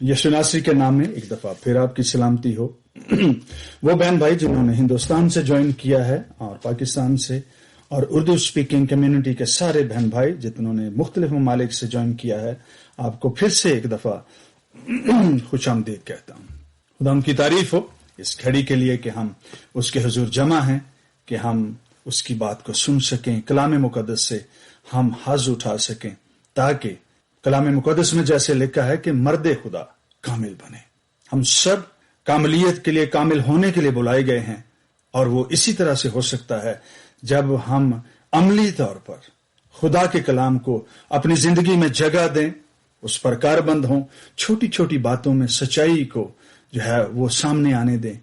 यीशु नासरी के नाम में एक दफा फिर आपकी सलामती हो। वो बहन भाई जिन्होंने हिंदुस्तान से ज्वाइन किया है और पाकिस्तान से और उर्दू स्पीकिंग कम्युनिटी के सारे बहन भाई जिन्होंने मुख्तलिफ ममालिक से ज्वाइन किया है, आपको फिर से एक दफा खुशामदीद कहता हूं। खुदा की तारीफ हो इस घड़ी के लिए कि हम उसके हुजूर जमा हैं, कि हम उसकी बात को सुन सकें, कलाम मुकद्दस से हम हाथ उठा सकें, ताकि कलाम मुकद्दस में जैसे लिखा है कि मर्दे खुदा कामिल बने। हम सब कामिलियत के लिए, कामिल होने के लिए बुलाए गए हैं, और वो इसी तरह से हो सकता है जब हम अमली तौर पर खुदा के कलाम को अपनी जिंदगी में जगह दें, उस पर कारबंद हों, छोटी छोटी बातों में सच्चाई को जो है वो सामने आने दें।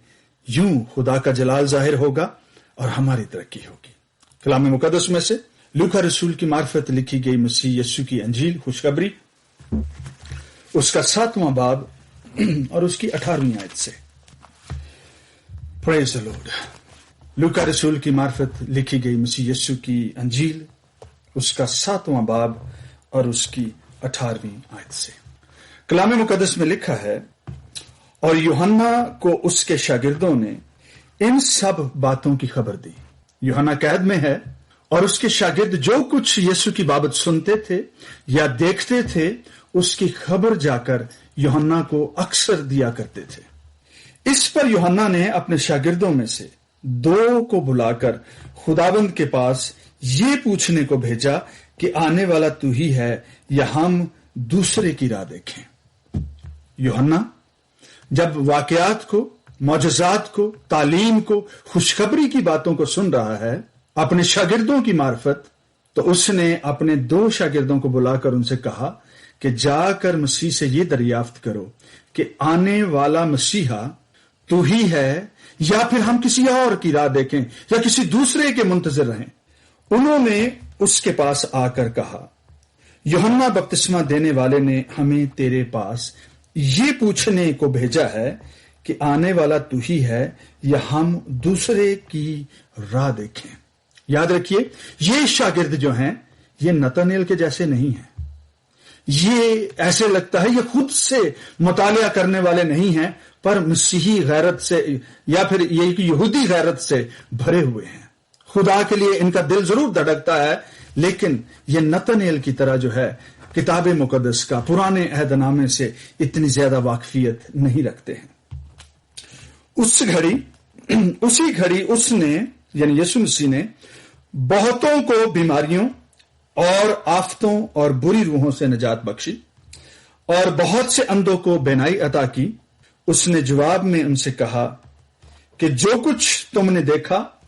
यूं खुदा का जलाल जाहिर होगा और हमारी तरक्की होगी। कलाम मुकद्दस में से लूका रसूल की मार्फत लिखी गई मसीह यीशु की अंजील खुशखबरी, उसका 7वां बाब और उसकी 18वीं आयत से। Praise the Lord. लूका रसूल की मार्फत लिखी गई मसीह यीशु की अंजील, उसका 7वां बाब और उसकी 18वीं आयत से। कलाम मुकद्दस में लिखा है, और यूहन्ना को उसके शागिर्दों ने इन सब बातों की खबर दी। यूहन्ना कैद में है और उसके शागिर्द जो कुछ यीशु की बाबत सुनते थे या देखते थे, उसकी खबर जाकर यूहन्ना को अक्सर दिया करते थे। इस पर यूहन्ना ने अपने शागिर्दों में से 2 को बुलाकर खुदाबंद के पास ये पूछने को भेजा कि आने वाला तू ही है या हम दूसरे की राह देखें। यूहन्ना जब वाकयात को, मौजज़ात को, तालीम को, खुशखबरी की बातों को सुन रहा है अपने शागिर्दों की मार्फत, तो उसने अपने 2 शागिर्दों को बुलाकर उनसे कहा कि जाकर मसीह से ये दरियाफ्त करो कि आने वाला मसीहा तू ही है या फिर हम किसी और की राह देखें या किसी दूसरे के मुंतजिर रहें। उन्होंने उसके पास आकर कहा, यूहन्ना बपतिस्मा देने वाले ने हमें तेरे पास ये पूछने को भेजा है कि आने वाला तू ही है या हम दूसरे की राह देखें। याद रखिए, ये शागिर्द जो हैं ये नतनेल के जैसे नहीं हैं। ये ऐसे लगता है ये खुद से मुतालिया करने वाले नहीं हैं, पर मसीही गैरत से या फिर ये यहूदी गैरत से भरे हुए हैं। खुदा के लिए इनका दिल जरूर धड़कता है, लेकिन ये नतनेल की तरह जो है किताब मुकद्दस का पुराने अहदनामे से इतनी ज्यादा वाकफियत नहीं रखते हैं। उसी घड़ी उसने यानी यीशु मसीह ने बहुतों को बीमारियों और आफतों और बुरी रूहों से निजात बख्शी और बहुत से अंधों को बेनाई अता की। उसने जवाब में उनसे कहा कि जो कुछ तुमने देखा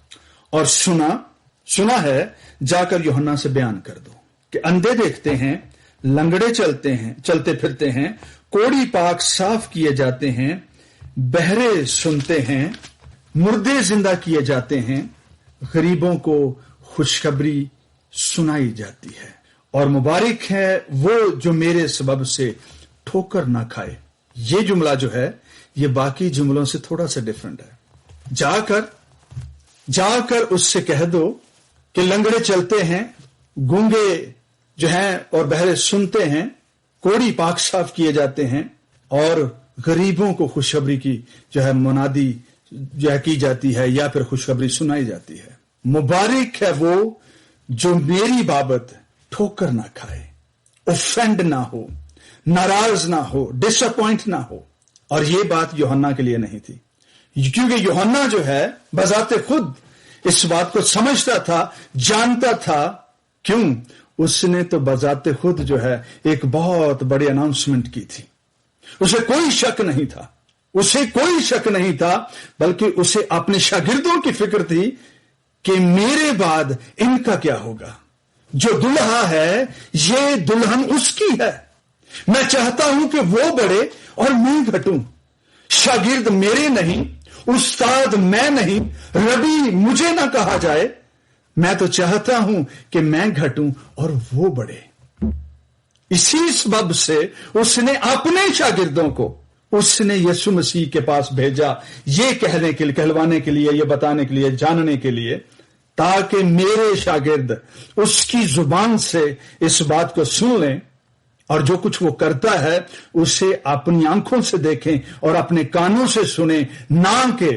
और सुना है जाकर यूहन्ना से बयान कर दो कि अंधे देखते हैं, लंगड़े चलते फिरते हैं, कोढ़ी पाक साफ किए जाते हैं, बहरे सुनते हैं, मुर्दे जिंदा किए जाते हैं, गरीबों को खुशखबरी सुनाई जाती है, और मुबारक है वो जो मेरे सबब से ठोकर ना खाए। ये जुमला जो है ये बाकी जुमलों से थोड़ा सा डिफरेंट है। जाकर उससे कह दो कि लंगड़े चलते हैं, गूंगे जो हैं और बहरे सुनते हैं, कोढ़ी पाक साफ किए जाते हैं, और गरीबों को खुशखबरी की जो है मुनादी जो है की जाती है या फिर खुशखबरी सुनाई जाती है। मुबारक है वो जो मेरी बाबत ठोकर ना खाए, ऑफेंड ना हो, नाराज ना हो, डिसअपॉइंट ना हो। और ये बात यूहन्ना के लिए नहीं थी, क्योंकि यूहन्ना जो है बजाते खुद इस बात को समझता था, जानता था। क्यों? उसने तो बजाते खुद जो है एक बहुत बड़ी अनाउंसमेंट की थी। उसे कोई शक नहीं था, बल्कि उसे अपने शागिर्दों की फिक्र थी कि मेरे बाद इनका क्या होगा। जो दुल्हा है ये दुल्हन उसकी है। मैं चाहता हूं कि वो बढ़े और मैं घटूं। शागिर्द मेरे नहीं, उस्ताद मैं नहीं, रबी मुझे ना कहा जाए। मैं तो चाहता हूं कि मैं घटूं और वो बढ़े। इसी सबब से उसने अपने शागिर्दों को उसने यीशु मसीह के पास भेजा, ये कहलवाने के लिए, ये बताने के लिए, जानने के लिए, ताकि मेरे शागिर्द उसकी जुबान से इस बात को सुन लें और जो कुछ वो करता है उसे अपनी आंखों से देखें और अपने कानों से सुने, ना कि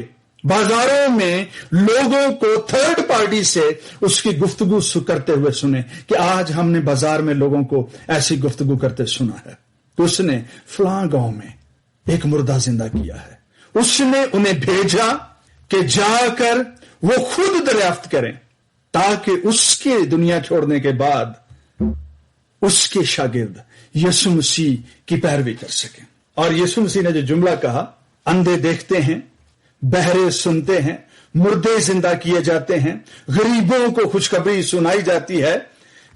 बाजारों में लोगों को थर्ड पार्टी से उसकी गुफ्तगू करते हुए सुने कि आज हमने बाजार में लोगों को ऐसी गुफ्तगू करते सुना है। तो उसने फलां गांव में एक मुर्दा जिंदा किया है। उसने उन्हें भेजा कि जाकर वो खुद दरियाफ्त करें ताकि उसके दुनिया छोड़ने के बाद उसके शागिर्द यीशु मसीह की पैरवी कर सकें। और यीशु मसीह ने जो जुमला कहा, अंधे देखते हैं, बहरे सुनते हैं, मुर्दे जिंदा किए जाते हैं, गरीबों को खुशखबरी सुनाई जाती है,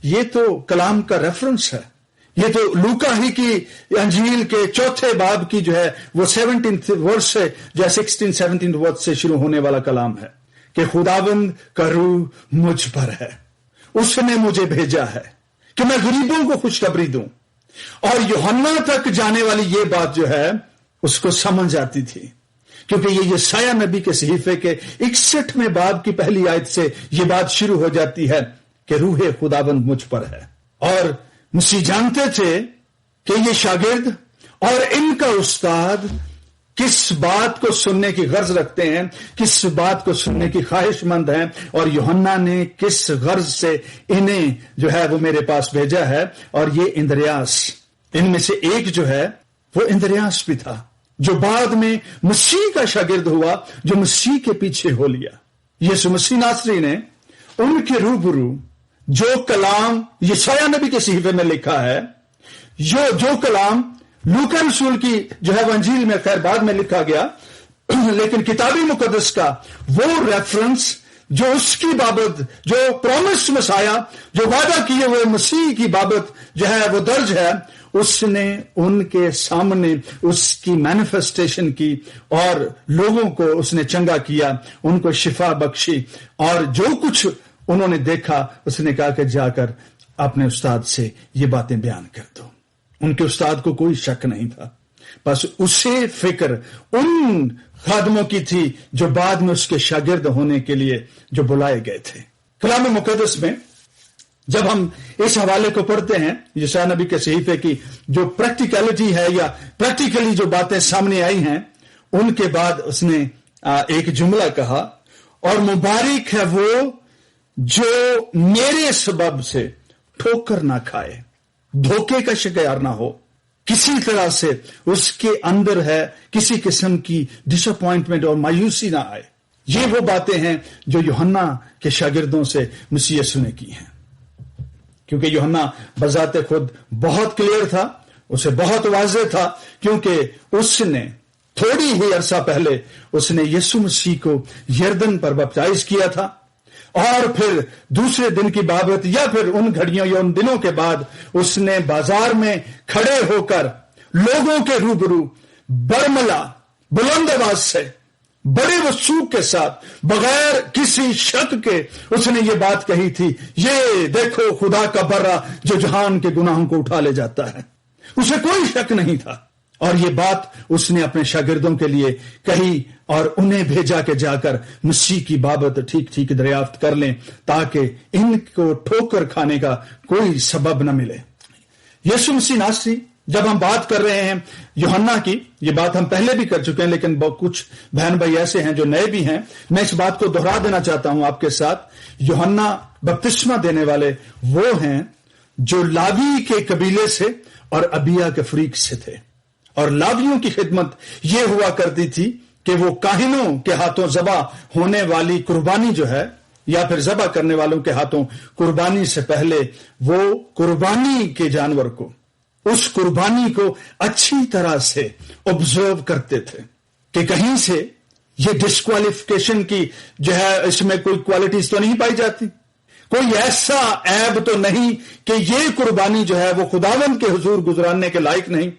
ये तो कलाम का रेफरेंस है। ये तो लूका ही की अंजील के 4 बाब की जो है वो 17th वर्स से जो 16-17 वर्स से शुरू होने वाला कलाम है कि खुदावंद का रूह मुझ पर है, उसने मुझे भेजा है कि मैं गरीबों को खुशखबरी दूं। और यूहन्ना तक जाने वाली ये बात जो है उसको समझ आती थी, क्योंकि ये यशायाह नबी के सहीफे के 61वें बाब की पहली आयत से ये बात शुरू हो जाती है कि रूहे खुदावंद मुझ पर है। और मसीह जानते थे कि ये शागिर्द और इनका उस्ताद किस बात को सुनने की गर्ज रखते हैं, किस बात को सुनने की ख्वाहिशमंद हैं, और यूहन्ना ने किस गर्ज से इन्हें जो है वो मेरे पास भेजा है। और ये इंद्रियास, इनमें से एक जो है वो इंद्रियास भी था, जो बाद में मसीह का शागिर्द हुआ, जो मसीह के पीछे हो लिया। यीशु मसीह नासरी ने उनके रूबरू जो कलाम यशायाह नबी के सहीफे में लिखा है, जो कलाम लूका रसूल की जो है अंजील में खैर बाद में लिखा गया, लेकिन किताबी मुकद्दस का वो रेफरेंस जो उसकी बाबत, जो प्रॉमिस मसाया, जो वादा किए हुए मसीह की बाबत जो है वो दर्ज है, उसने उनके सामने उसकी मैनिफेस्टेशन की और लोगों को उसने चंगा किया, उनको शिफा बख्शी। और जो कुछ उन्होंने देखा उसने कहा कि जाकर अपने उस्ताद से ये बातें बयान कर दो। उनके उस्ताद को कोई शक नहीं था, बस उसे फिक्र उन खादमों की थी जो बाद में उसके शागिर्द होने के लिए जो बुलाए गए थे। कलाम मुकद्दस में जब हम इस हवाले को पढ़ते हैं, यशायाह नबी के सहीफे की जो प्रैक्टिकलिटी है या प्रैक्टिकली जो बातें सामने आई हैं, उनके बाद उसने एक जुमला कहा, और मुबारक है वो जो मेरे सबब से ठोकर ना खाए, धोखे का शिकार ना हो, किसी तरह से उसके अंदर है किसी किस्म की डिसअपॉइंटमेंट और मायूसी ना आए। ये वो बातें हैं जो यूहन्ना के शागिर्दों से मसीह यीशु ने की हैं, क्योंकि यूहन्ना बजाते खुद बहुत क्लियर था, उसे बहुत वाज़ेह था, क्योंकि उसने थोड़ी ही अरसा पहले उसने यीशु मसीह को यरदन पर बपटाइज किया था, और फिर दूसरे दिन की बाबत या फिर उन घड़ियों या उन दिनों के बाद उसने बाजार में खड़े होकर लोगों के रूबरू बरमला बुलंद आवाज से बड़े वसूख के साथ बगैर किसी शक के उसने ये बात कही थी, ये देखो खुदा का बर्रा जो जहान के गुनाहों को उठा ले जाता है। उसे कोई शक नहीं था, और ये बात उसने अपने शागिर्दों के लिए कही और उन्हें भेजा के जाकर मसीह की बाबत ठीक ठीक दरियाफ्त कर लें, ताकि इनको ठोकर खाने का कोई सबब न मिले। यीशु मसीह नासरी, जब हम बात कर रहे हैं यूहन्ना की, ये बात हम पहले भी कर चुके हैं, लेकिन कुछ बहन भाई ऐसे हैं जो नए भी हैं, मैं इस बात को दोहरा देना चाहता हूं आपके साथ। यूहन्ना बपतिस्मा देने वाले वो हैं जो लावी के कबीले से और अबिया के फरीक से थे, और लावियों की खिदमत ये हुआ करती थी कि वो काहिनों के हाथों ज़बा होने वाली कुर्बानी जो है, या फिर ज़बा करने वालों के हाथों कुर्बानी से पहले वो कुर्बानी के जानवर को, उस कुर्बानी को अच्छी तरह से ऑब्जर्व करते थे कि कहीं से ये डिस्क्वालिफिकेशन की जो है इसमें कोई क्वालिटीज तो नहीं पाई जाती, कोई ऐसा ऐब तो नहीं कि ये कुर्बानी जो है वो खुदावंद के हुजूर गुजराने के लायक नहीं।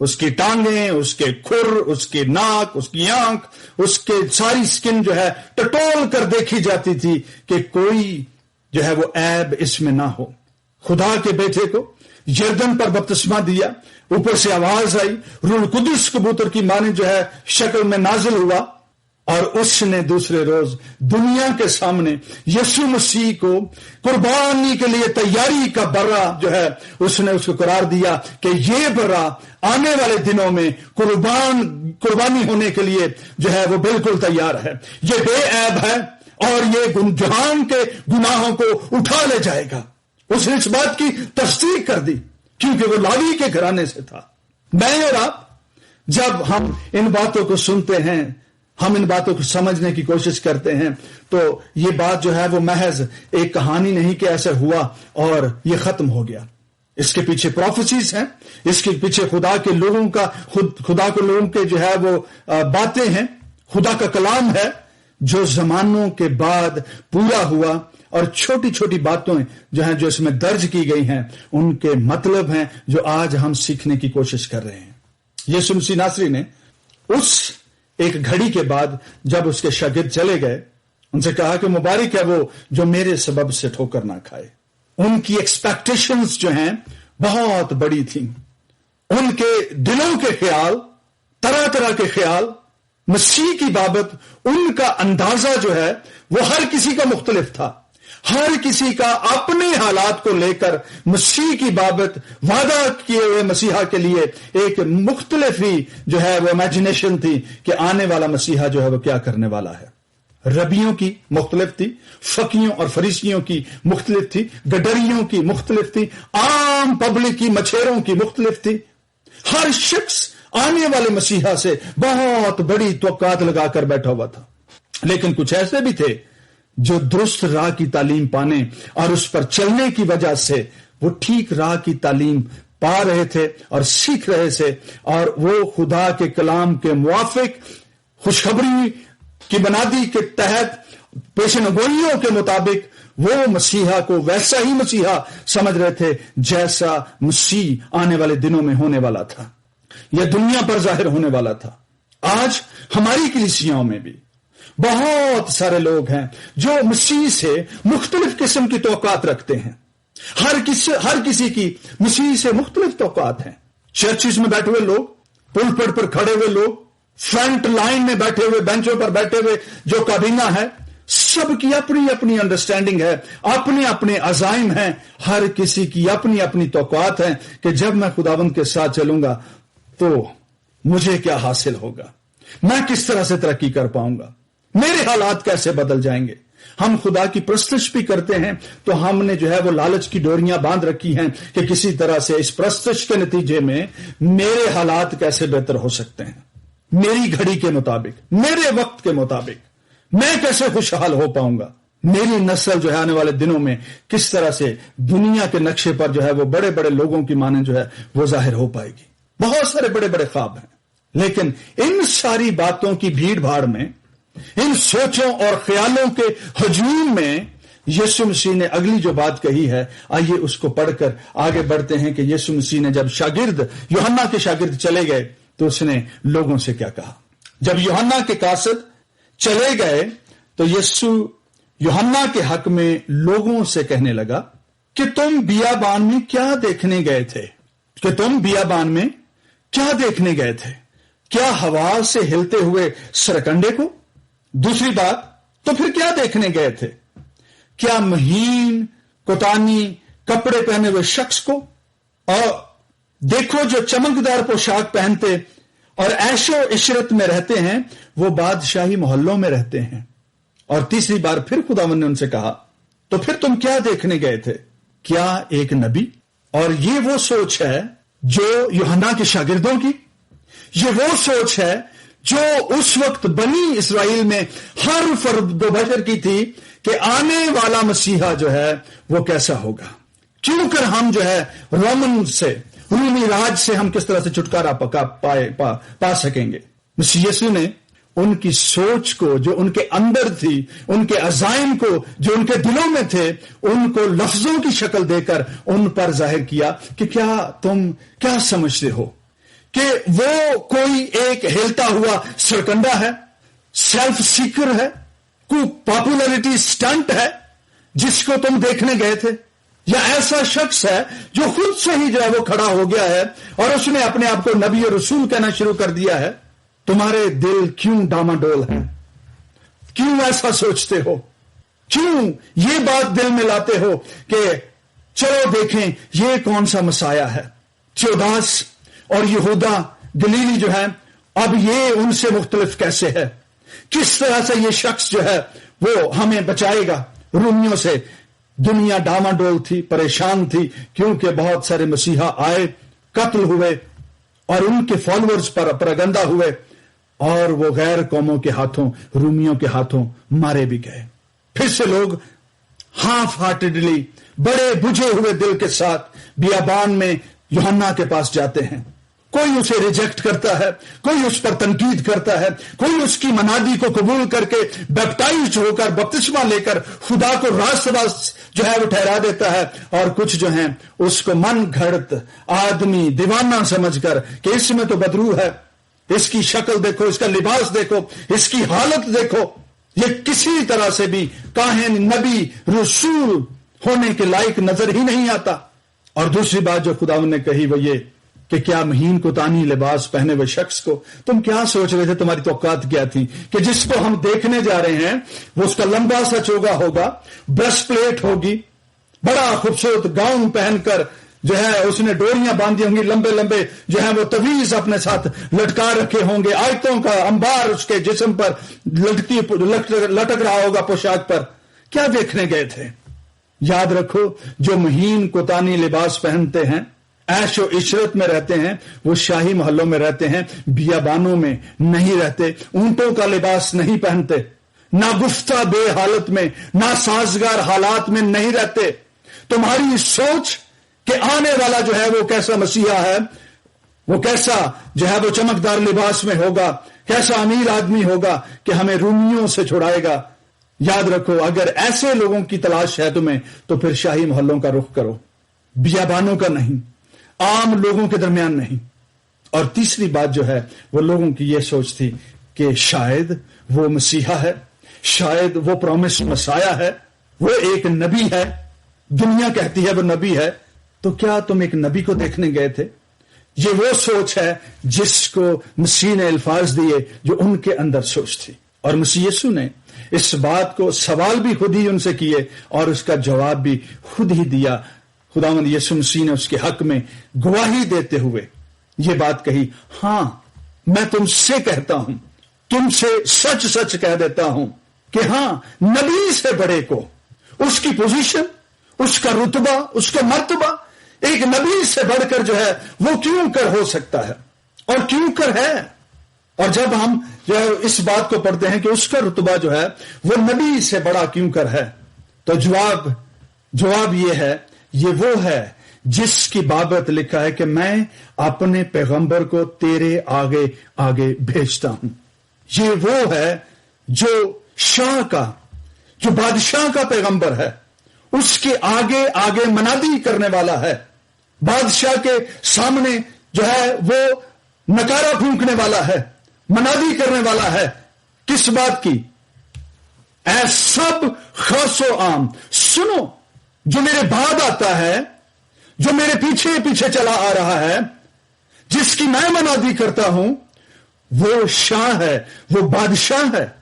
उसकी टांगें, उसके खुर, उसकी नाक, उसकी आंख, उसके सारी स्किन जो है टटोल कर देखी जाती थी कि कोई जो है वो ऐब इसमें ना हो। खुदा के बेटे को यरदन पर बपतिस्मा दिया, ऊपर से आवाज आई, रूह कुदस कबूतर की माने जो है शक्ल में नाजिल हुआ, اور اس نے دوسرے روز دنیا کے سامنے یسوع مسیح کو قربانی کے لیے تیاری کا برا جو ہے اس نے اس کو قرار دیا کہ یہ برا آنے والے دنوں میں قربانی ہونے کے لیے جو ہے وہ بالکل تیار ہے، یہ بے عیب ہے اور یہ جہان کے گناہوں کو اٹھا لے جائے گا۔ اس نے اس بات کی تصدیق کر دی کیونکہ وہ لاوی کے گھرانے سے تھا۔ میں اور آپ جب ہم ان باتوں کو سنتے ہیں، ہم ان باتوں کو سمجھنے کی کوشش کرتے ہیں، تو یہ بات جو ہے وہ محض ایک کہانی نہیں کہ ایسا ہوا اور یہ ختم ہو گیا۔ اس کے پیچھے پروفیسیز ہیں، اس کے پیچھے خدا کے لوگوں کے جو ہے وہ باتیں ہیں، خدا کا کلام ہے جو زمانوں کے بعد پورا ہوا، اور چھوٹی چھوٹی باتیں جو ہیں جو اس میں درج کی گئی ہیں ان کے مطلب ہیں جو آج ہم سیکھنے کی کوشش کر رہے ہیں۔ یسوع مسیح ناصری نے اس ایک گھڑی کے بعد جب اس کے شاگرد چلے گئے، ان سے کہا کہ مبارک ہے وہ جو میرے سبب سے ٹھوکر نہ کھائے۔ ان کی ایکسپیکٹیشنز جو ہیں بہت بڑی تھیں، ان کے دلوں کے خیال، طرح طرح کے خیال مسیح کی بابت، ان کا اندازہ جو ہے وہ ہر کسی کا مختلف تھا۔ ہر کسی کا اپنے حالات کو لے کر مسیح کی بابت وعدہ کیے ہوئے مسیحا کے لیے ایک مختلف ہی جو ہے وہ امیجنیشن تھی کہ آنے والا مسیحا جو ہے وہ کیا کرنے والا ہے۔ ربیوں کی مختلف تھی، فقیوں اور فریسیوں کی مختلف تھی، گڈریوں کی مختلف تھی، عام پبلک کی مچھیروں کی مختلف تھی۔ ہر شخص آنے والے مسیحا سے بہت بڑی توقعات لگا کر بیٹھا ہوا تھا، لیکن کچھ ایسے بھی تھے جو درست راہ کی تعلیم پانے اور اس پر چلنے کی وجہ سے وہ ٹھیک راہ کی تعلیم پا رہے تھے اور سیکھ رہے تھے، اور وہ خدا کے کلام کے موافق خوشخبری کی بنیادی کے تحت پیشن گوئیوں کے مطابق وہ مسیحا کو ویسا ہی مسیحا سمجھ رہے تھے جیسا مسیح آنے والے دنوں میں ہونے والا تھا، یا دنیا پر ظاہر ہونے والا تھا۔ آج ہماری کلیسیاؤں میں بھی بہت سارے لوگ ہیں جو مسیح سے مختلف قسم کی توقعات رکھتے ہیں۔ ہر کسی کی مسیح سے مختلف توقعات ہیں۔ چرچز میں بیٹھے ہوئے لوگ، پلپٹ پر کھڑے ہوئے لوگ، فرنٹ لائن میں بیٹھے ہوئے، بینچوں پر بیٹھے ہوئے جو کابینہ ہے، سب کی اپنی اپنی انڈرسٹینڈنگ ہے، اپنے اپنے عزائم ہیں، ہر کسی کی اپنی اپنی توقعات ہیں کہ جب میں خداوند کے ساتھ چلوں گا تو مجھے کیا حاصل ہوگا، میں کس طرح سے ترقی کر پاؤں گا، میرے حالات کیسے بدل جائیں گے۔ ہم خدا کی پرستش بھی کرتے ہیں تو ہم نے جو ہے وہ لالچ کی ڈوریاں باندھ رکھی ہیں کہ کسی طرح سے اس پرستش کے نتیجے میں میرے حالات کیسے بہتر ہو سکتے ہیں، میری گھڑی کے مطابق، میرے وقت کے مطابق میں کیسے خوشحال ہو پاؤں گا، میری نسل جو ہے آنے والے دنوں میں کس طرح سے دنیا کے نقشے پر جو ہے وہ بڑے بڑے لوگوں کی مانند جو ہے وہ ظاہر ہو پائے گی۔ بہت سارے بڑے بڑے خواب ہیں، لیکن ان ساری باتوں کی بھیڑ بھاڑ میں، ان سوچوں اور خیالوں کے ہجوم میں یسوع مسیح نے اگلی جو بات کہی ہے، آئیے اس کو پڑھ کر آگے بڑھتے ہیں کہ یسوع مسیح نے جب یوحنا کے شاگرد چلے گئے تو اس نے لوگوں سے کیا کہا۔ جب یوحنا کے قاصد چلے گئے تو یسوع یوحنا کے حق میں لوگوں سے کہنے لگا کہ تم بیابان میں کیا دیکھنے گئے تھے؟ کہ تم بیابان میں کیا دیکھنے گئے تھے؟ کیا ہوا سے ہلتے ہوئے سرکنڈے کو؟ دوسری بات، تو پھر کیا دیکھنے گئے تھے؟ کیا مہین کوتانی کپڑے پہنے ہوئے شخص کو؟ اور دیکھو جو چمکدار پوشاک پہنتے اور عیش و عشرت میں رہتے ہیں وہ بادشاہی محلوں میں رہتے ہیں۔ اور تیسری بار پھر خداوند نے ان سے کہا تو پھر تم کیا دیکھنے گئے تھے؟ کیا ایک نبی؟ اور یہ وہ سوچ ہے جو یوحنا کے شاگردوں کی، یہ وہ سوچ ہے جو اس وقت بنی اسرائیل میں ہر فرد و بشر کی تھی کہ آنے والا مسیحا جو ہے وہ کیسا ہوگا، کیوں کر ہم جو ہے رومی راج سے ہم کس طرح سے چھٹکارا پا سکیں گے۔ مسیح یسوع نے ان کی سوچ کو جو ان کے اندر تھی، ان کے عزائم کو جو ان کے دلوں میں تھے، ان کو لفظوں کی شکل دے کر ان پر ظاہر کیا کہ کیا تم کیا سمجھتے ہو کہ وہ کوئی ایک ہلتا ہوا سرکنڈا ہے، سیلف سیکر ہے، کوئی پاپولرٹی سٹنٹ ہے جس کو تم دیکھنے گئے تھے، یا ایسا شخص ہے جو خود سے ہی جو ہے وہ کھڑا ہو گیا ہے اور اس نے اپنے آپ کو نبی اور رسول کہنا شروع کر دیا ہے؟ تمہارے دل کیوں ڈاماڈول ہیں؟ क्यों ऐसा सोचते हो? क्यों ये बात दिल में लाते हो कि चलो देखें ये कौन सा मसाया है? थियोदास और यहूदा गलीली जो है, अब ये उनसे मुख्तलिफ कैसे है? किस तरह से ये शख्स जो है वो हमें बचाएगा रोमियों से? दुनिया डामाडोल थी, परेशान थी, क्योंकि बहुत सारे मसीहा आए, कत्ल हुए और उनके फॉलोअर्स पर प्रोपेगेंडा हुए और वो गैर कौमों के हाथों, रूमियों के हाथों मारे भी गए। फिर से लोग हाफ हार्टेडली, बड़े बुझे हुए दिल के साथ बियाबान में यूहन्ना के पास जाते हैं। कोई उसे रिजेक्ट करता है, कोई उस पर तनकीद करता है, कोई उसकी मनादी को कबूल करके बैप्टाइज्ड होकर बपतिस्मा लेकर खुदा को रास्त जो है वो ठहरा देता है, और कुछ जो है उसको मन घड़त आदमी दीवाना समझकर कि इसमें तो बदरू है, इसकी शक्ल देखो, इसका लिबास देखो, इसकी हालत देखो, ये किसी तरह से भी काहिन, नबी, रसूल होने के लायक नजर ही नहीं आता। और दूसरी बात जो खुदावंद ने कही वो ये कि क्या महीन कुतानी लिबास पहने हुए शख्स को तुम क्या सोच रहे थे, तुम्हारी तौकात क्या थी कि जिसको हम देखने जा रहे हैं वो उसका लंबा सा चोगा होगा, ब्रेस्ट प्लेट होगी, बड़ा खूबसूरत गाउन पहनकर जो है उसने डोरियां बांधी होंगी, लंबे लंबे जो है वो तवीज अपने साथ लटका रखे होंगे, आयतों का अंबार उसके जिस्म पर लटक रहा होगा पोशाक पर। क्या देखने गए थे? याद रखो, जो महीन कुतानी लिबास पहनते हैं, ऐशो इशरत में रहते हैं, वो शाही महलों में रहते हैं, बियाबानों में नहीं रहते, ऊंटों का लिबास नहीं पहनते, ना गुफ्ता बे हालत में, ना साजगार हालात में नहीं रहते। तुम्हारी सोच कि आने वाला जो है वो कैसा मसीहा है, वो कैसा जो है वो चमकदार लिबास में होगा, कैसा अमीर आदमी होगा कि हमें रूमियों से छुड़ाएगा। याद रखो, अगर ऐसे लोगों की तलाश है तुम्हें तो फिर शाही महलों का रुख करो, बियाबानों का नहीं, आम लोगों के दरमियान नहीं। और तीसरी बात जो है वो लोगों की यह सोच थी कि शायद वो मसीहा है, शायद वो प्रॉमिस मसाया है, वो एक नबी है, दुनिया कहती है वो नबी है। तो क्या तुम एक नबी को देखने गए थे? ये वो सोच है जिसको मसीह ने अल्फाज दिए जो उनके अंदर सोच थी। और मसीह यीशु ने इस बात को सवाल भी खुद ही उनसे किए और उसका जवाब भी खुद ही दिया। खुदावंद यीशु मसीह ने उसके हक में गवाही देते हुए ये बात कही, हां मैं तुमसे कहता हूं, तुमसे सच सच कह देता हूं कि हां, नबी से बड़े को उसकी पोजीशन, उसका रुतबा, उसका मर्तबा एक नबी से बढ़कर जो है वो क्यों कर हो सकता है और क्यों कर है। और जब हम जो है इस बात को पढ़ते हैं कि उसका रुतबा जो है वो नबी से बड़ा क्यों कर है, तो जवाब ये है, ये वो है जिसकी बाबत लिखा है कि मैं अपने पैगंबर को तेरे आगे आगे भेजता हूं। ये वो है जो शाह का, जो बादशाह का पैगंबर है, उसके आगे आगे मनादी करने वाला है, बादशाह के सामने जो है वो नकारा फूंकने वाला है, मनादी करने वाला है। किस बात की? ऐ सब खासो आम सुनो, जो मेरे बाद आता है, जो मेरे पीछे पीछे चला आ रहा है, जिसकी मैं मनादी करता हूं, वो शाह है, वो बादशाह है।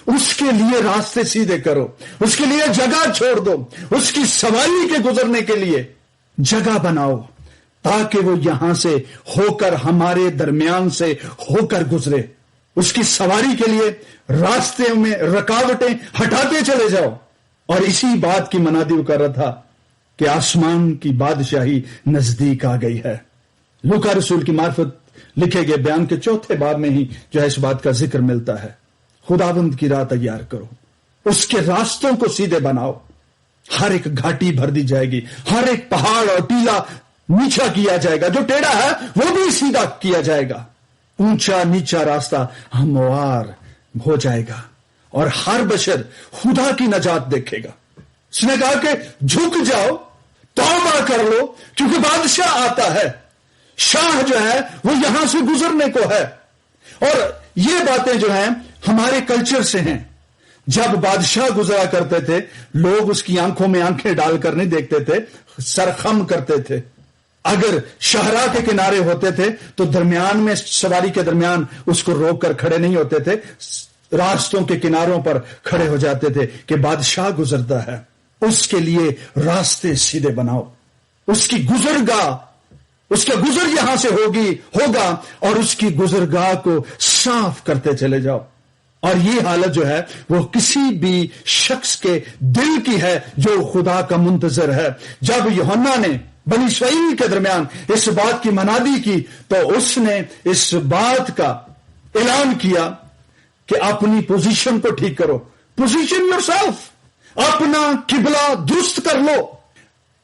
उसके लिए रास्ते सीधे करो, उसके लिए जगह छोड़ दो, उसकी सवारी के गुजरने के लिए जगह बनाओ, ताकि वो यहां से होकर हमारे दरमियान से होकर गुजरे। उसकी सवारी के लिए रास्ते में रुकावटें हटाते चले जाओ। और इसी बात की मनादी वो कर रहा था कि आसमान की बादशाही नजदीक आ गई है। लूका रसूल की मार्फत लिखे गए बयान के 4 बाब में ही जो है इस बात का जिक्र मिलता है। खुदावंद की राह तैयार करो, उसके रास्तों को सीधे बनाओ। हर एक घाटी भर दी जाएगी, हर एक पहाड़ और टीला नीचा किया जाएगा, जो टेढ़ा है वो भी सीधा किया जाएगा, ऊंचा नीचा रास्ता हमवार हो जाएगा और हर बशर खुदा की नजात देखेगा। उसने कहा कि झुक जाओ, तौबा कर लो, क्योंकि बादशाह आता है, शाह जो है वो यहां से गुजरने को है। और ये बातें जो हैं हमारे कल्चर से हैं। जब बादशाह गुजरा करते थे, लोग उसकी आंखों में आंखें डालकर नहीं देखते थे, सरखम करते थे। अगर शाहरा के किनारे होते थे तो दरमियान में, सवारी के दरमियान उसको रोक कर खड़े नहीं होते थे, راستوں کے کناروں پر کھڑے ہو جاتے تھے کہ بادشاہ گزرتا ہے، اس کے لیے راستے سیدھے بناؤ، اس کی گزرگاہ، اس کا گزر یہاں سے ہوگا اور اس کی گزرگاہ کو صاف کرتے چلے جاؤ۔ اور یہ حالت جو ہے وہ کسی بھی شخص کے دل کی ہے جو خدا کا منتظر ہے۔ جب یوحنا نے بنی اسرائیل کے درمیان اس بات کی منادی کی تو اس نے اس بات کا اعلان کیا کہ اپنی پوزیشن کو ٹھیک کرو، پوزیشن یور سیلف، اپنا قبلہ درست کر لو،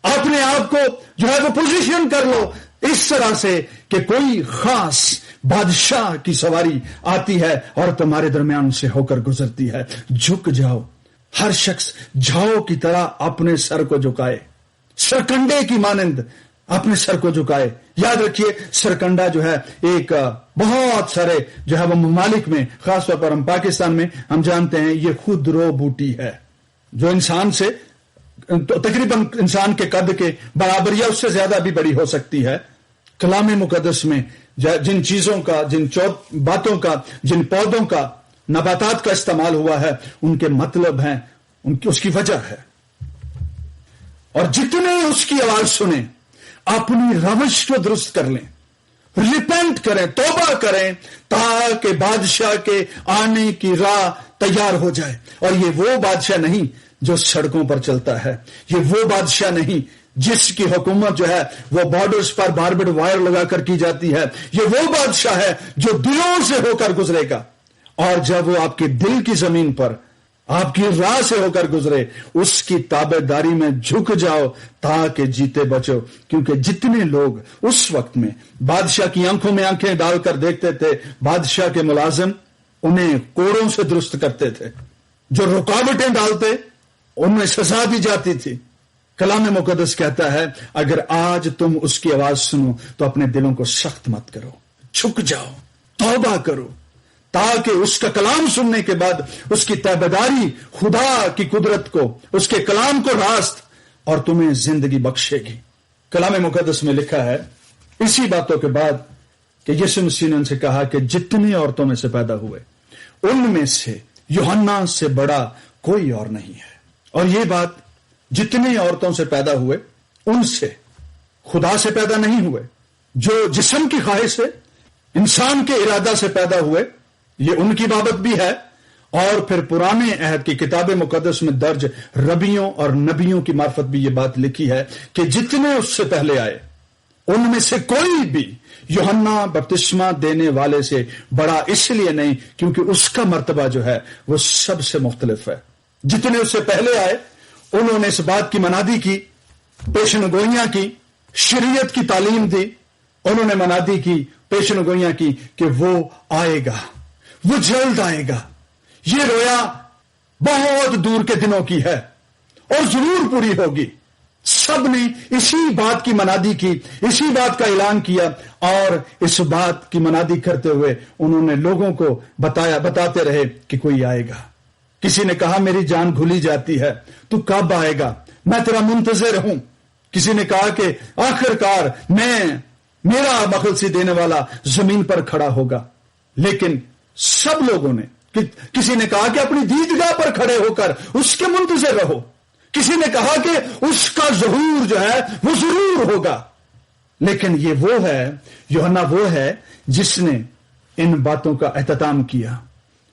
اپنے آپ کو جو ہے وہ پوزیشن کر لو اس طرح سے کہ کوئی خاص بادشاہ کی سواری آتی ہے اور تمہارے درمیان سے ہو کر گزرتی ہے۔ جھک جاؤ، ہر شخص جھاؤ کی طرح اپنے سر کو جھکائے، سرکنڈے کی مانند اپنے سر کو جھکائے۔ یاد رکھیے سرکنڈا جو ہے ایک بہت سارے جو ہے وہ ممالک میں، خاص طور پر ہم پاکستان میں ہم جانتے ہیں یہ خودرو بوٹی ہے جو انسان سے تقریباً انسان کے قد کے برابر یا اس سے زیادہ بھی بڑی ہو سکتی ہے۔ کلام مقدس میں جن چیزوں کا، جن باتوں کا، جن پودوں کا، نباتات کا استعمال ہوا ہے ان کے مطلب ہیں، اس کی وجہ ہے۔ اور جتنے اس کی آواز سنیں اپنی روش کو درست کر لیں، ریپینٹ کریں، توبہ کریں تاکہ بادشاہ کے آنے کی راہ تیار ہو جائے۔ اور یہ وہ بادشاہ نہیں جو سڑکوں پر چلتا ہے، یہ وہ بادشاہ نہیں جس کی حکومت جو ہے وہ بارڈرز پر باربڈ وائر لگا کر کی جاتی ہے، یہ وہ بادشاہ ہے جو دلوں سے ہو کر گزرے گا۔ اور جب وہ آپ کے دل کی زمین پر آپ کی راہ سے ہو کر گزرے اس کی تابع داری میں جھک جاؤ تاکہ جیتے بچو۔ کیونکہ جتنے لوگ اس وقت میں بادشاہ کی آنکھوں میں آنکھیں ڈال کر دیکھتے تھے، بادشاہ کے ملازم انہیں کوڑوں سے درست کرتے تھے، جو رکاوٹیں ڈالتے ان میں سزا دی جاتی تھی۔ کلام مقدس کہتا ہے اگر آج تم اس کی آواز سنو تو اپنے دلوں کو سخت مت کرو، جھک جاؤ، توبہ کرو، تاکہ اس کا کلام سننے کے بعد اس کی تابعداری خدا کی قدرت کو، اس کے کلام کو راست اور تمہیں زندگی بخشے گی۔ کلام مقدس میں لکھا ہے اسی باتوں کے بعد کہ یسوع مسیح نے ان سے کہا کہ جتنی عورتوں میں سے پیدا ہوئے ان میں سے یوحنا سے بڑا کوئی اور نہیں ہے۔ اور یہ بات جتنی عورتوں سے پیدا ہوئے ان سے، خدا سے پیدا نہیں ہوئے، جو جسم کی خواہش سے، انسان کے ارادہ سے پیدا ہوئے، یہ ان کی بابت بھی ہے۔ اور پھر پرانے عہد کی کتاب مقدس میں درج ربیوں اور نبیوں کی معرفت بھی یہ بات لکھی ہے کہ جتنے اس سے پہلے آئے ان میں سے کوئی بھی یوحنا بپتسمہ دینے والے سے بڑا اس لیے نہیں کیونکہ اس کا مرتبہ جو ہے وہ سب سے مختلف ہے۔ جتنے اس سے پہلے آئے انہوں نے اس بات کی منادی کی، پیشن گوئیاں کی، شریعت کی تعلیم دی، انہوں نے منادی کی، پیشن گوئیاں کی کہ وہ آئے گا، وہ جلد آئے گا، یہ رویا بہت دور کے دنوں کی ہے اور ضرور پوری ہوگی۔ سب نے اسی بات کی منادی کی، اسی بات کا اعلان کیا اور اس بات کی منادی کرتے ہوئے انہوں نے لوگوں کو بتاتے رہے کہ کوئی آئے گا۔ کسی نے کہا میری جان گھلی جاتی ہے، تو کب آئے گا، میں تیرا منتظر ہوں۔ کسی نے کہا کہ آخرکار میرا مخلصی دینے والا زمین پر کھڑا ہوگا۔ لیکن سب لوگوں نے، کسی نے کہا کہ اپنی دیدگاہ پر کھڑے ہو کر اس کے منتظر رہو، کسی نے کہا کہ اس کا ظہور جو ہے وہ ضرور ہوگا۔ لیکن یہ وہ ہے، یوحنا وہ ہے جس نے ان باتوں کا اہتمام کیا،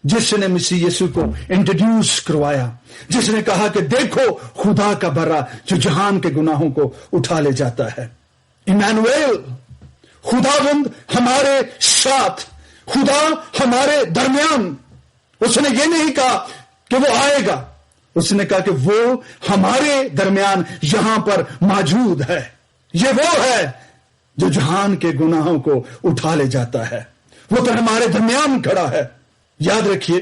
جس نے مسیح یسوع کو انٹروڈیوس کروایا، جس نے کہا کہ دیکھو خدا کا برا جو جہان کے گناہوں کو اٹھا لے جاتا ہے۔ ایمانویل، خداوند ہمارے ساتھ، خدا ہمارے درمیان۔ اس نے یہ نہیں کہا کہ وہ آئے گا، اس نے کہا کہ وہ ہمارے درمیان یہاں پر موجود ہے۔ یہ وہ ہے جو جہان کے گناہوں کو اٹھا لے جاتا ہے، وہ تو ہمارے درمیان کھڑا ہے۔ یاد رکھیے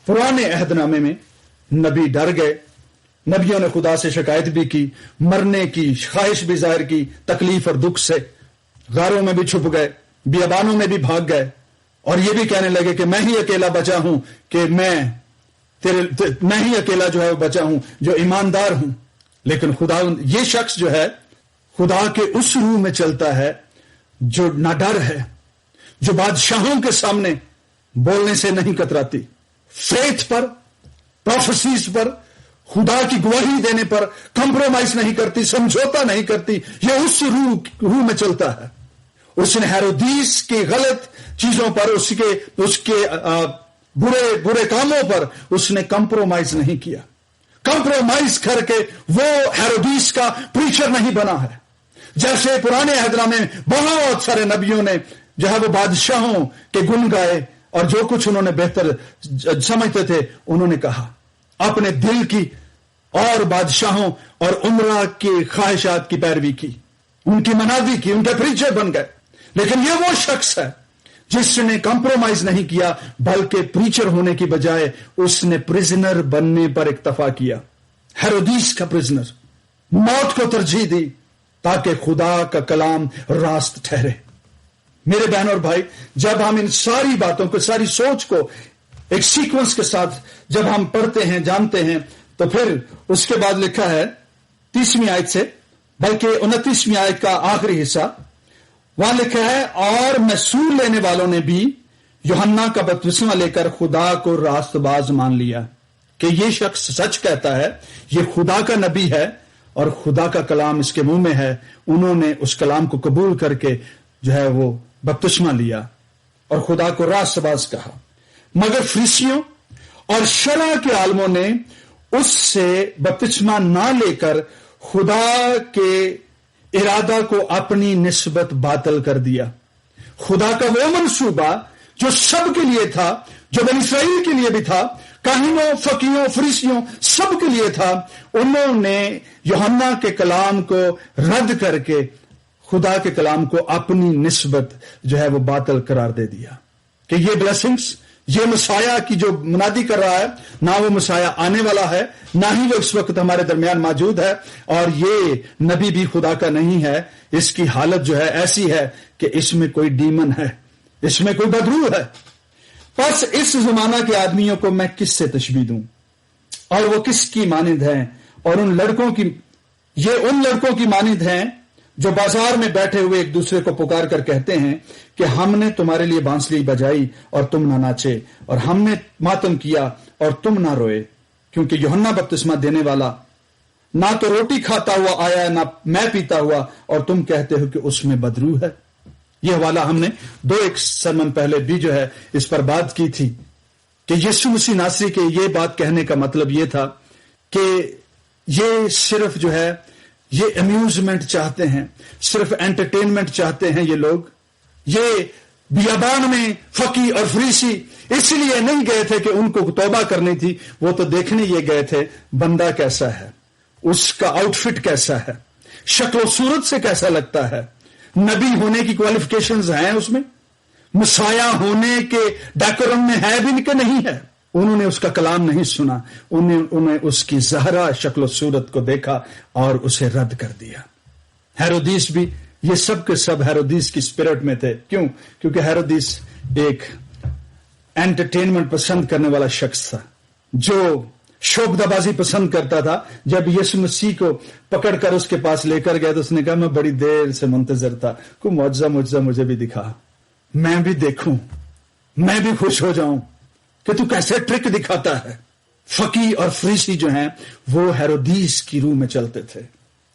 پرانے عہد نامے میں نبی ڈر گئے، نبیوں نے خدا سے شکایت بھی کی، مرنے کی خواہش بھی ظاہر کی، تکلیف اور دکھ سے غاروں میں بھی چھپ گئے، بیابانوں میں بھی بھاگ گئے اور یہ بھی کہنے لگے کہ میں ہی اکیلا بچا ہوں، کہ میں ہی اکیلا جو ہے وہ بچا ہوں جو ایماندار ہوں۔ لیکن خدا، یہ شخص جو ہے خدا کے اس روح میں چلتا ہے جو نہ ڈر ہے، جو بادشاہوں کے سامنے بولنے سے نہیں کتراتی، फेथ पर, प्रोफेसीज पर, खुदा की गवाही देने पर कंप्रोमाइज नहीं करती, समझौता नहीं करती। ये उस रूह में चलता है। उसने हेरोदीस की गलत चीजों पर, उसके बुरे कामों पर उसने कंप्रोमाइज नहीं किया। कंप्रोमाइज करके वो हेरोदीस का प्रीचर नहीं बना है। जैसे पुराने अहद में बहुत सारे नबियों ने जो है वो बादशाहों के गुण गाए और जो कुछ उन्होंने बेहतर समझते थे उन्होंने कहा, अपने दिल की और बादशाहों और उमरा की ख्वाहिशात की पैरवी की, उनकी मनादी की, उनके प्रीचर बन गए। लेकिन ये वो शख्स है जिसने कंप्रोमाइज नहीं किया, बल्कि प्रीचर होने की बजाय उसने प्रिजनर बनने पर इक्तफा किया। हेरोदीस का प्रिजनर, मौत को तरजीह दी ताकि खुदा का कलाम रास्त ठहरे। मेरे बहन और भाई, जब हम इन सारी बातों को, सारी सोच को एक सीक्वेंस के साथ जब हम पढ़ते हैं, जानते हैं, तो फिर उसके बाद लिखा है 30वीं आयत से, बल्कि 29वीं आयत का आखिरी हिस्सा, वहां लिखा है, और मैसूर लेने वालों ने भी यूहन्ना का बपतिस्मा लेकर खुदा को रास्तबाज मान लिया कि ये शख्स सच कहता है, ये खुदा का नबी है और खुदा का कलाम इसके मुंह में है। उन्होंने उस कलाम को कबूल करके जो है वो बपतिस्मा लिया और खुदा को रास्तबाज कहा। मगर फरीसियों और शरा के आलमों ने उससे बपतिस्मा ना लेकर खुदा के इरादा को अपनी निस्बत बातिल कर दिया। खुदा का वो मंसूबा जो सबके लिए था, जो बनी इस्राएल के लिए भी था, काहिनों, फकीयों, फरीसियों, सबके लिए था, उन्होंने यूहन्ना के कलाम को रद्द करके खुदा के कलाम को अपनी निस्बत जो है वो बातिल करार दे दिया कि ये ब्लेसिंग्स, ये मसाया की जो मुनादी कर रहा है, ना वो मसाया आने वाला है, ना ही वो इस वक्त हमारे दरमियान मौजूद है, और ये नबी भी खुदा का नहीं है। इसकी हालत जो है ऐसी है कि इसमें कोई डीमन है, इसमें कोई बदरू है। बस इस जमाना के आदमियों को मैं किससे तशबीह दूं और वो किसकी मानिंद हैं? और उन लड़कों की मानिंद हैं जो बाजार में बैठे हुए एक दूसरे को पुकार कर कहते हैं कि हमने तुम्हारे लिए बांसुरी बजाई और तुम ना नाचे, और हमने मातम किया और तुम ना रोए, क्योंकि यूहन्ना बपतिस्मा देने वाला ना तो रोटी खाता हुआ आया, ना मैं पीता हुआ, और तुम कहते हो कि उसमें बदरू है। यह हवाला हमने एक सरमन पहले भी जो है इस पर बात की थी कि यीशु मसीह नासरी के ये बात कहने का मतलब ये था कि ये सिर्फ जो है ये अम्यूजमेंट चाहते हैं, सिर्फ एंटरटेनमेंट चाहते हैं ये लोग। ये बियाबान में फकी और फरीसी इसलिए नहीं गए थे कि उनको तौबा करनी थी, वो तो देखने ये गए थे बंदा कैसा है, उसका आउटफिट कैसा है, शक्ल सूरत से कैसा लगता है, नबी होने की क्वालिफिकेशंस हैं उसमें, मसाया होने के डेकोरम में है भी कि नहीं है। उन्होंने उसका कलाम नहीं सुना, उन्हें उसकी ज़हरा शक्ल सूरत को देखा और उसे रद्द कर दिया। हेरोदीस भी, ये सब के सब हेरोदीस की स्पिरिट में थे। क्यों? क्योंकि हेरोदीस एक एंटरटेनमेंट पसंद करने वाला शख्स था जो शोकदाबाजी पसंद करता था। जब यीशु मसीह को पकड़कर उसके पास लेकर गया तो उसने कहा, मैं बड़ी देर से मुंतजर था, कोई मुआवजा मुझे भी दिखा, मैं भी देखूं, मैं भी खुश हो जाऊं कि तू कैसे ट्रिक दिखाता है। फकी और फरीसी जो हैं वो हेरोदीस की रूह में चलते थे।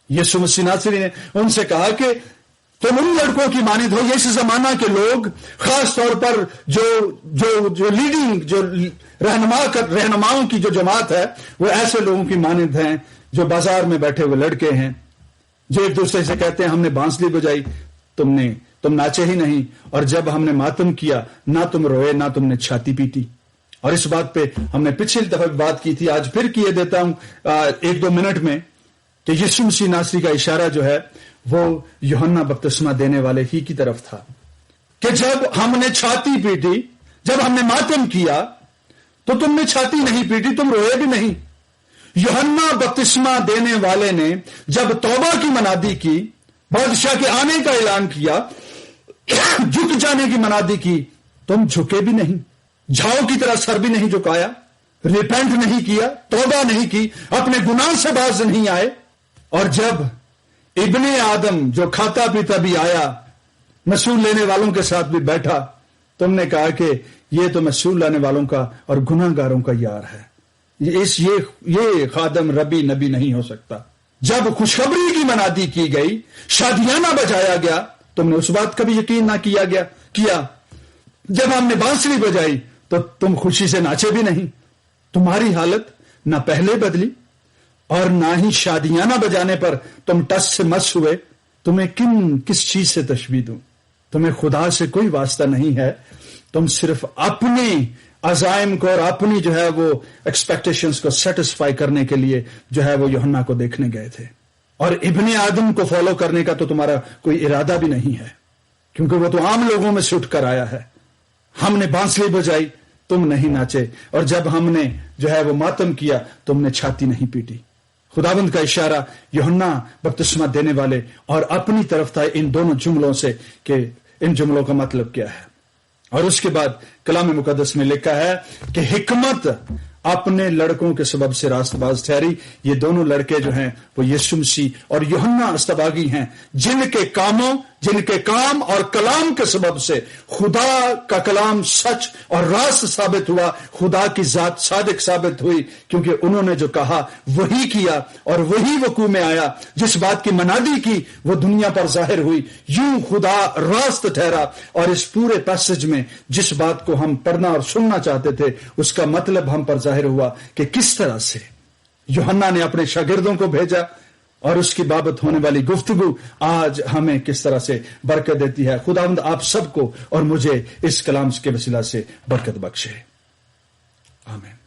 यीशु मसीह नासरी ने उनसे कहा कि तुम उन लड़कों की मानिंद हो। ये इस जमाना के लोग, खास तौर पर जो लीडिंग, जो रहनुमाओं की जो जमात है, वो ऐसे लोगों की मानिंद हैं जो बाजार में बैठे हुए लड़के हैं, जो एक दूसरे से कहते हैं हमने बांसुरी बजाई, तुम नाचे ही नहीं, और जब हमने मातम किया ना तुम रोए ना तुमने छाती पीटी। और इस बात पे हमने पिछली दफा बात की थी, आज फिर किए देता हूं 1-2 मिनट में, कि यीशु मसीह नासरी का इशारा जो है वो यूहन्ना बपतिस्मा देने वाले ही की तरफ था कि जब हमने छाती पीटी, जब हमने मातम किया तो तुमने छाती नहीं पीटी, तुम रोए भी नहीं। यूहन्ना बपतिस्मा देने वाले ने जब तौबा की मनादी की, बादशाह के आने का ऐलान किया, झुक जाने की मनादी की, तुम झुके भी नहीं, झाओ की तरह सर भी नहीं झुकाया, रिपेंट नहीं किया, तौबा नहीं की, अपने गुनाह से बाज नहीं आए। और जब इब्ने आदम जो खाता पीता भी आया, मसूल लेने वालों के साथ भी बैठा, تم نے کہا کہ یہ تو محصول لانے والوں کا اور گناہ گاروں کا یار ہے، یہ خادم ربی نبی نہیں ہو سکتا۔ جب خوشخبری کی منادی کی گئی، شادیانہ بجایا گیا، تم نے اس بات کا بھی یقین نہ کیا۔ جب ہم نے بانسری بجائی تو تم خوشی سے ناچے بھی نہیں۔ تمہاری حالت نہ پہلے بدلی اور نہ ہی شادیانہ بجانے پر تم ٹس سے مس ہوئے۔ تمہیں کس چیز سے تشبیہ دوں؟ تمہیں خدا سے کوئی واسطہ نہیں ہے، تم صرف اپنی عزائم کو اور اپنی جو ہے وہ ایکسپیکٹیشنز کو سیٹسفائی کرنے کے لیے جو ہے وہ یوحنا کو دیکھنے گئے تھے، اور ابن آدم کو فالو کرنے کا تو تمہارا کوئی ارادہ بھی نہیں ہے، کیونکہ وہ تو عام لوگوں میں سے اٹھ کر آیا ہے۔ ہم نے بانسری بجائی، تم نہیں ناچے، اور جب ہم نے جو ہے وہ ماتم کیا، تم نے چھاتی نہیں پیٹی۔ خداوند کا اشارہ یوحنا بپتسمہ دینے والے اور اپنی طرف تھا ان دونوں جملوں سے کہ ان جملوں کا مطلب کیا ہے۔ اور اس کے بعد کلام مقدس میں لکھا ہے کہ حکمت اپنے لڑکوں کے سبب سے راست باز ٹھہری۔ یہ دونوں لڑکے جو ہیں وہ یسوع مسیح اور یوحنا استباغی ہیں، جن کے کام اور کلام کے سبب سے خدا کا کلام سچ اور راست ثابت ہوا، خدا کی ذات صادق ثابت ہوئی، کیونکہ انہوں نے جو کہا وہی کیا اور وہی وقوع میں آیا۔ جس بات کی منادی کی وہ دنیا پر ظاہر ہوئی۔ یوں خدا راست ٹھہرا۔ اور اس پورے پیسج میں جس بات کو ہم پڑھنا اور سننا چاہتے تھے، اس کا مطلب ہم پر ظاہر ہوا کہ کس طرح سے یوحنا نے اپنے شاگردوں کو بھیجا، اور اس کی بابت ہونے والی گفتگو آج ہمیں کس طرح سے برکت دیتی ہے۔ خداوند آپ سب کو اور مجھے اس کلام کے وسیلہ سے برکت بخشے، آمین۔